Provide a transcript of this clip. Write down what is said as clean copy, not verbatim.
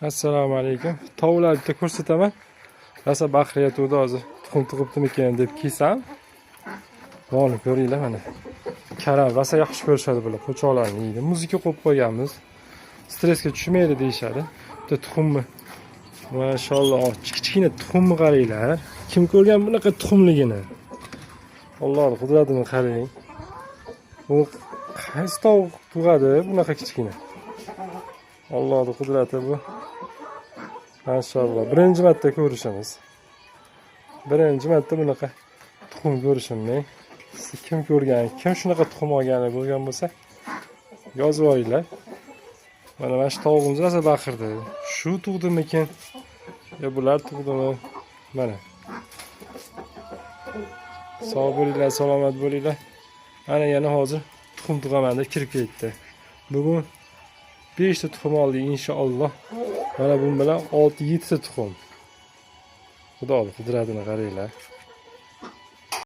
Assalomu alaykum. Tovlar bitta ko'rsataman. Rosa baqriya tug'di hozir. Tuxum tug'ibdimikan deb kiysam. Mana ko'ringlar mana. Karam rosa yaxshi ko'rishadi bular. Qo'choqlarni yeydi. Muzika qo'yib qo'yganmiz. Stressga tushmaydi deyshadi. Bitta tuxumni. Mashalloh, kichkina tuxumni qaranglar. Kim ko'rgan bunaqa tuxumligini? Alloh qudratini qarang. Bu qaysi tovuq tug'adi bunaqa kichkina? Allohning qudrati bu. Mashalloh. Birinchi marta ko'rishimiz. Birinchi marta bunaqa tuxum ko'rishimni. Siz kim ko'rgan, kim shunaqa tuxum olgani bo'lgan bo'lsa, yozib olinglar. Mana shu tovuqimiz rosa baqirdi. Shu tug'dimikin? Yo bular tug'dimi? Mana. Sog' bo'linglar, salomat bo'linglar. Ana yana hozir tuxum tug'aman deb kirib ketdi. Bugun 5 ta tuxum oldik inshaalloh. Mana bu bilan 6-7 ta tuxum. Xudoning qudratini qaranglar.